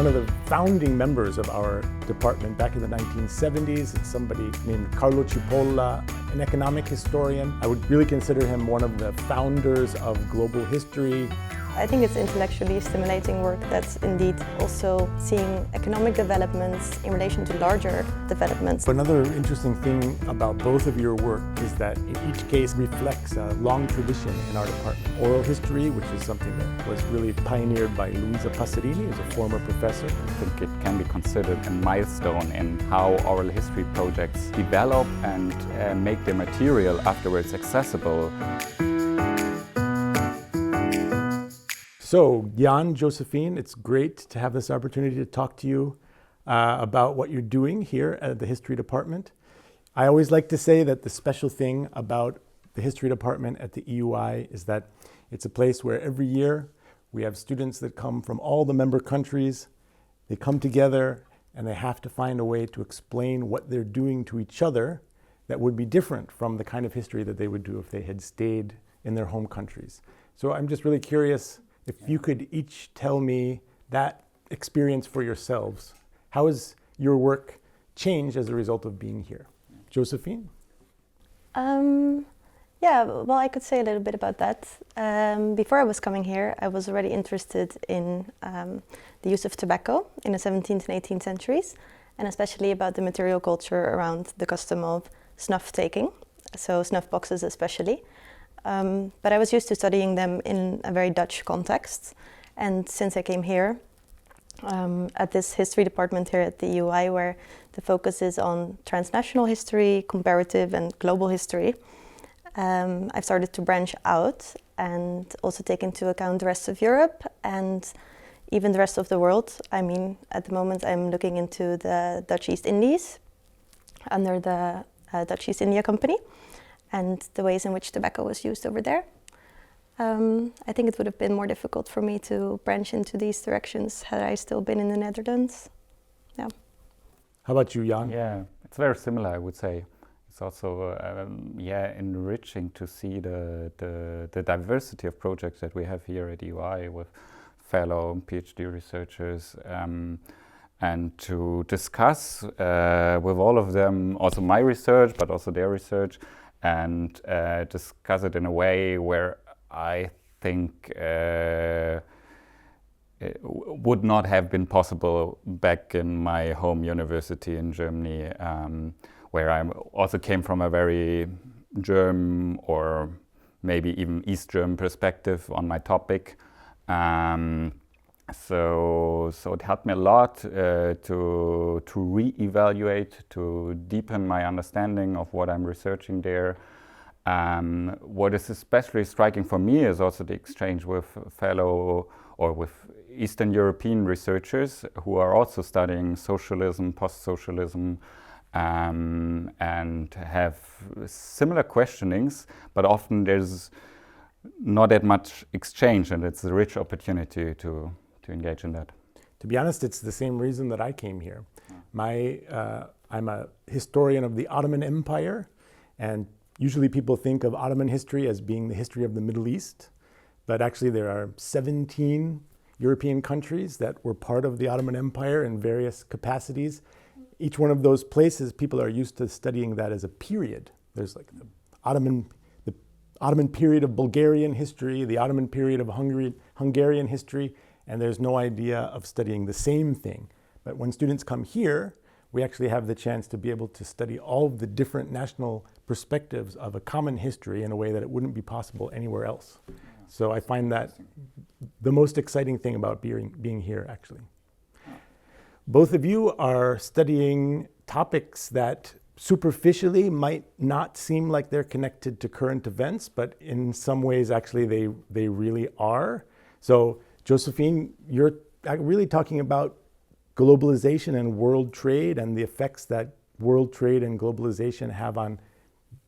one of the founding members of our department back in the 1970s. It's somebody named Carlo Cipolla, an economic historian. I would really consider him one of the founders of global history. I think it's intellectually stimulating work that's indeed also seeing economic developments in relation to larger developments. Another interesting thing about both of your work is that in each case reflects a long tradition in our department. Oral history, which is something that was really pioneered by Luisa, who's a former professor. I think it can be considered a milestone in how oral history projects develop and make their material afterwards accessible. So, Jan, Josephine, it's great to have this opportunity to talk to you about what you're doing here at the History Department. I always like to say that the special thing about the History Department at the EUI is that it's a place where every year we have students that come from all the member countries. They come together and they have to find a way to explain what they're doing to each other that would be different from the kind of history that they would do if they had stayed in their home countries. So I'm just really curious if you could each tell me that experience for yourselves. How has your work changed as a result of being here? Josephine? Yeah, well, I could say a little bit about that. Before I was coming here, I was already interested in the use of tobacco in the 17th and 18th centuries, and especially about the material culture around the custom of snuff taking, so snuff boxes especially. But I was used to studying them in a very Dutch context, and since I came here at this history department here at the EUI, where the focus is on transnational history, comparative and global history, I've started to branch out and also take into account the rest of Europe and even the rest of the world. I mean, at the moment I'm looking into the Dutch East Indies under the Dutch East India Company, and the ways in which tobacco was used over there. I think it would have been more difficult for me to branch into these directions had I still been in the Netherlands. Yeah. How about you, Jan? Yeah, it's very similar, I would say. It's also enriching to see the diversity of projects that we have here at EUI with fellow PhD researchers, and to discuss with all of them also my research, but also their research, and discuss it in a way where I think it would not have been possible back in my home university in Germany, where I also came from a very German or maybe even East German perspective on my topic. So it helped me a lot to re-evaluate, to deepen my understanding of what I'm researching there. What is especially striking for me is also the exchange with fellow or with Eastern European researchers who are also studying socialism, post-socialism, and have similar questionings, but often there's not that much exchange, and it's a rich opportunity to engage in that. To be honest, it's the same reason that I came here. I'm a historian of the Ottoman Empire, and usually people think of Ottoman history as being the history of the Middle East, but actually there are 17 European countries that were part of the Ottoman Empire in various capacities. Each one of those places, people are used to studying that as a period. There's like the Ottoman period of Bulgarian history, the Ottoman period of Hungarian history, and there's no idea of studying the same thing. But when students come here, we actually have the chance to be able to study all of the different national perspectives of a common history in a way that it wouldn't be possible anywhere else. So I find that the most exciting thing about being here, actually. Both of you are studying topics that superficially might not seem like they're connected to current events, but in some ways, actually, they really are. So, Josephine, you're really talking about globalization and world trade and the effects that world trade and globalization have on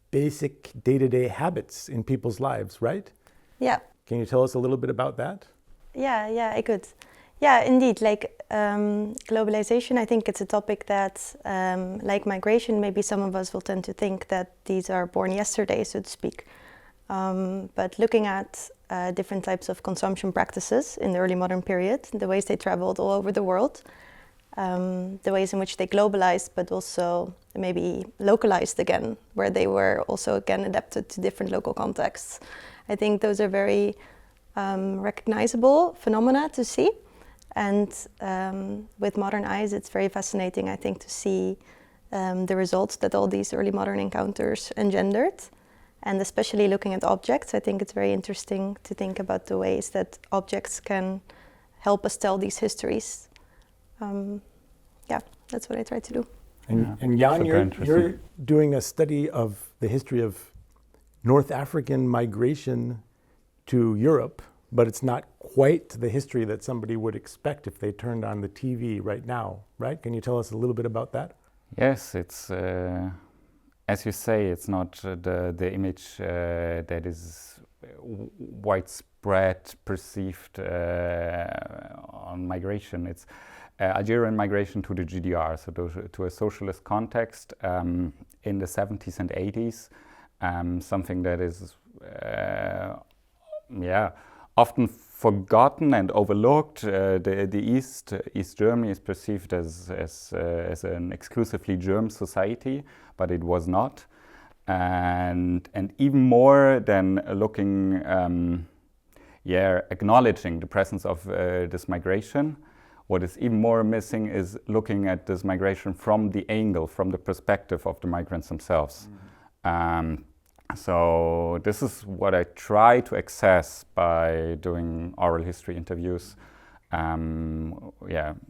basic day-to-day habits in people's lives, right? Yeah. Can you tell us a little bit about that? Yeah, I could. Yeah, indeed, like globalization, I think it's a topic that, like migration, maybe some of us will tend to think that these are born yesterday, so to speak. but looking at different types of consumption practices in the early modern period, the ways they traveled all over the world, the ways in which they globalized, but also maybe localized again, where they were also again adapted to different local contexts. I think those are very recognizable phenomena to see. And with modern eyes, it's very fascinating, I think, to see the results that all these early modern encounters engendered. And especially looking at objects, I think it's very interesting to think about the ways that objects can help us tell these histories. Yeah, that's what I try to do. And Jan, you're doing a study of the history of North African migration to Europe, but it's not quite the history that somebody would expect if they turned on the TV right now, right? Can you tell us a little bit about that? Yes, it's as you say, it's not the image that is widespread perceived on migration. It's Algerian migration to the GDR, so to a socialist context in the 70s and 80s, something that is often forgotten and overlooked. The East Germany is perceived as an exclusively German society, but it was not. And even more than looking, acknowledging the presence of this migration, what is even more missing is looking at this migration from the angle, from the perspective of the migrants themselves. So this is what I try to access by doing oral history interviews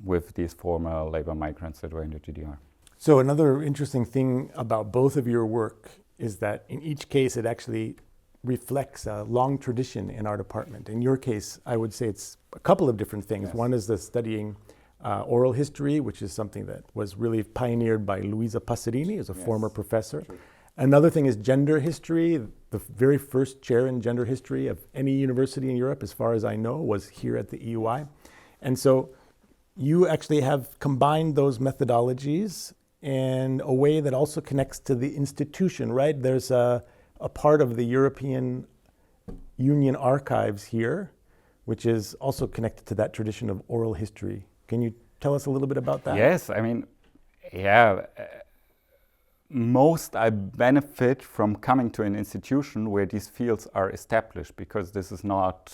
with these former labor migrants that were in the GDR. So another interesting thing about both of your work is that in each case it actually reflects a long tradition in our department. In your case, I would say it's a couple of different things. Yes. One is the studying oral history, which is something that was really pioneered by Luisa Passerini as a former professor. True. Another thing is gender history. The very first chair in gender history of any university in Europe, as far as I know, was here at the EUI. And so you actually have combined those methodologies in a way that also connects to the institution, right? There's a part of the European Union archives here, which is also connected to that tradition of oral history. Can you tell us a little bit about that? Yes, I mean, most I benefit from coming to an institution where these fields are established, because this is not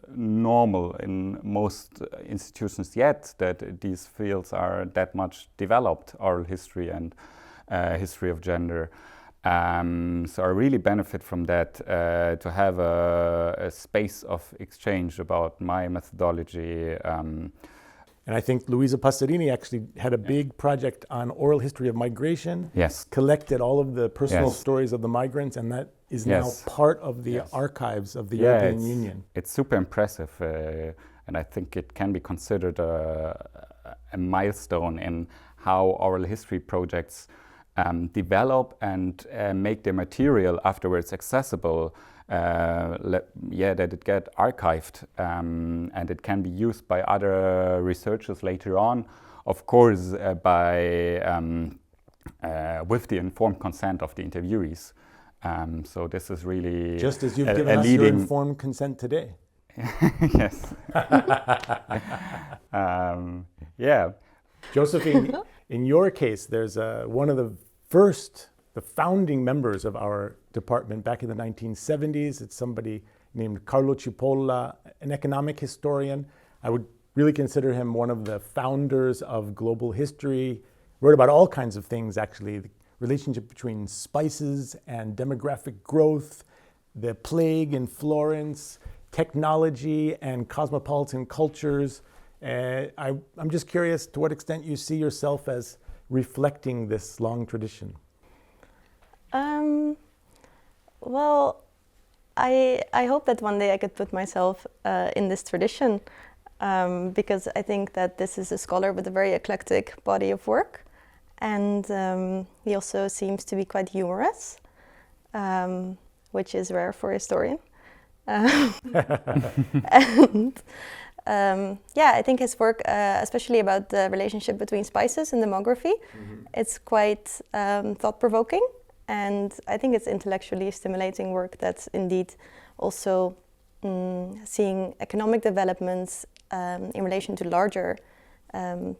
normal in most institutions yet, that these fields are that much developed, oral history and history of gender. So I really benefit from that, to have a space of exchange about my methodology. And I think Luisa Passerini actually had a big project on oral history of migration. Yes. Collected all of the personal stories of the migrants, and that is now part of the archives of the European Union. It's super impressive, and I think it can be considered a milestone in how oral history projects develop and make their material afterwards accessible. That it get archived and it can be used by other researchers later on, of course, with the informed consent of the interviewees. So this is really just as you've given us your informed consent today. Yes. Josephine, in your case, there's one of the founding members of our department back in the 1970s. It's somebody named Carlo Cipolla, an economic historian. I would really consider him one of the founders of global history. Wrote about all kinds of things, actually. The relationship between spices and demographic growth, the plague in Florence, technology and cosmopolitan cultures. I'm just curious to what extent you see yourself as reflecting this long tradition. Well, I hope that one day I could put myself in this tradition, because I think that this is a scholar with a very eclectic body of work, and he also seems to be quite humorous, which is rare for a historian. And I think his work, especially about the relationship between spices and demography, it's quite thought-provoking. and I think it's intellectually stimulating work that's indeed also seeing economic developments in relation to larger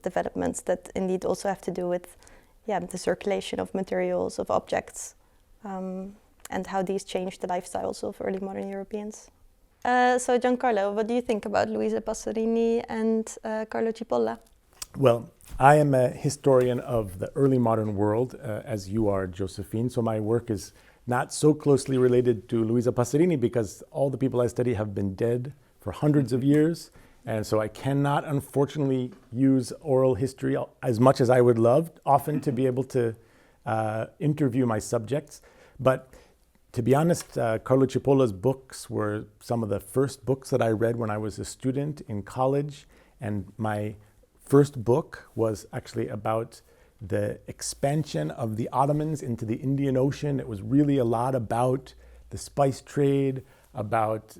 developments that indeed also have to do with the circulation of materials, of objects, and how these change the lifestyles of early modern Europeans. So Giancarlo, what do you think about Luisa Passerini and Carlo Cipolla? Well, I am a historian of the early modern world, as you are, Josephine, so my work is not so closely related to Luisa Passerini because all the people I study have been dead for hundreds of years, and so I cannot, unfortunately, use oral history as much as I would love, often to be able to interview my subjects. But to be honest, Carlo Cipolla's books were some of the first books that I read when I was a student in college, and my first book was actually about the expansion of the Ottomans into the Indian Ocean. It was really a lot about the spice trade, about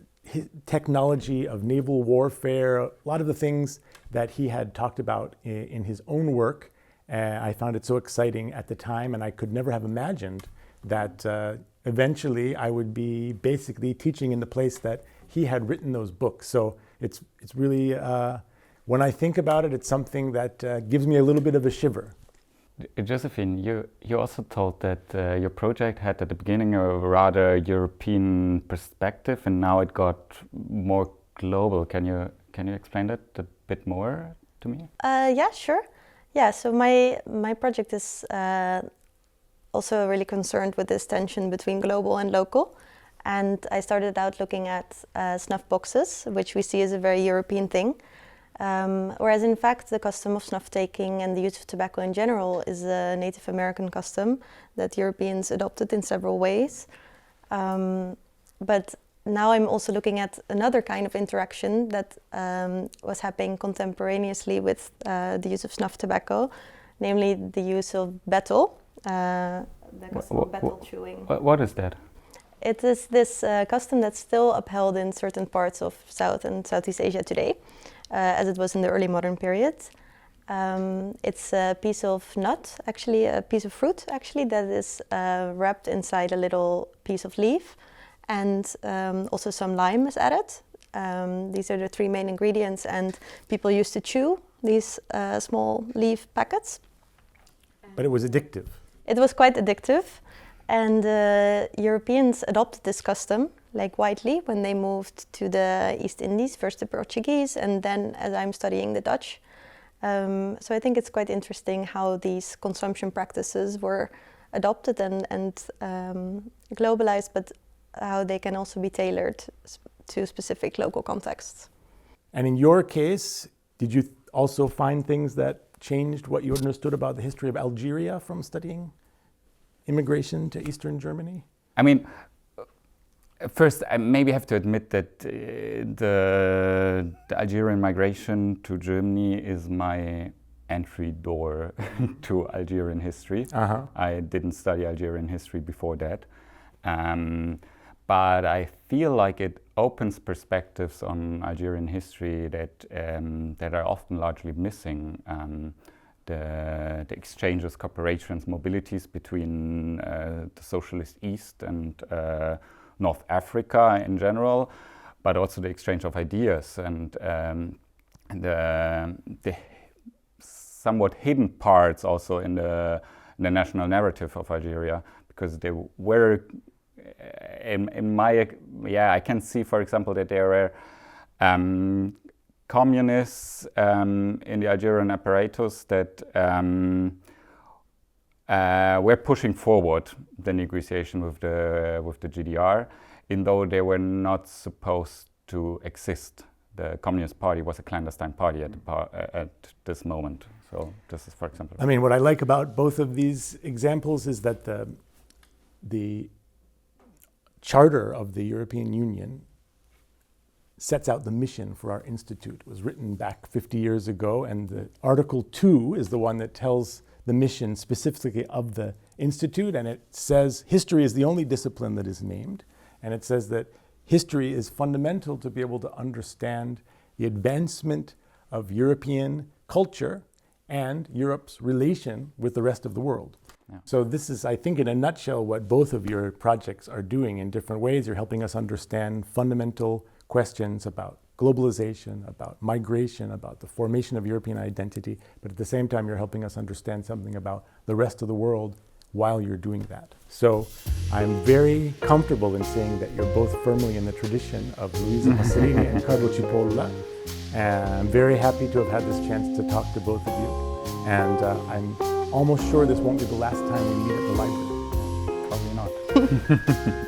technology of naval warfare, a lot of the things that he had talked about in his own work. I found it so exciting at the time, and I could never have imagined that eventually I would be basically teaching in the place that he had written those books. So it's really, when I think about it, it's something that gives me a little bit of a shiver. Josephine, you also told that your project had at the beginning a rather European perspective, and now it got more global. Can you explain that a bit more to me? Yeah, sure. Yeah, so my project is also really concerned with this tension between global and local. And I started out looking at snuff boxes, which we see as a very European thing. Whereas in fact the custom of snuff taking and the use of tobacco in general is a Native American custom that Europeans adopted in several ways. But now I'm also looking at another kind of interaction that was happening contemporaneously with the use of snuff tobacco, namely the use of betel, the custom of betel chewing. What is that? It is this custom that's still upheld in certain parts of South and Southeast Asia today, as it was in the early modern period. It's a piece of nut, actually, a piece of fruit, actually, that is wrapped inside a little piece of leaf, and also some lime is added. These are the three main ingredients, and people used to chew these small leaf packets. But it was addictive. It was quite addictive, and Europeans adopted this custom like widely when they moved to the East Indies, first the Portuguese, and then as I'm studying the Dutch. So I think it's quite interesting how these consumption practices were adopted and globalized, but how they can also be tailored to specific local contexts. And in your case, did you also find things that changed what you understood about the history of Algeria from studying immigration to Eastern Germany? I mean, first, I maybe have to admit that the Algerian migration to Germany is my entry door to Algerian history. Uh-huh. I didn't study Algerian history before that. But I feel like it opens perspectives on Algerian history that are often largely missing. The exchanges, cooperations, mobilities between the socialist East and North Africa in general, but also the exchange of ideas and the somewhat hidden parts also in the national narrative of Algeria, because they were, I can see, for example, that there were communists in the Algerian apparatus that were pushing forward the negotiation with the GDR, even though they were not supposed to exist. The Communist Party was a clandestine party at this moment. So this is, for example. I mean, what I like about both of these examples is that the charter of the European Union sets out the mission for our institute. It was written back 50 years ago, and the Article 2 is the one that tells the mission specifically of the institute, and it says history is the only discipline that is named, and it says that history is fundamental to be able to understand the advancement of European culture and Europe's relation with the rest of the world. So this is, I think, in a nutshell, what both of your projects are doing in different ways. You're helping us understand fundamental questions about globalization, about migration, about the formation of European identity, but at the same time, you're helping us understand something about the rest of the world while you're doing that. So I'm very comfortable in saying that you're both firmly in the tradition of Luisa Passerini and Carlo Cipolla. And I'm very happy to have had this chance to talk to both of you. And I'm almost sure this won't be the last time we meet at the library. Probably not.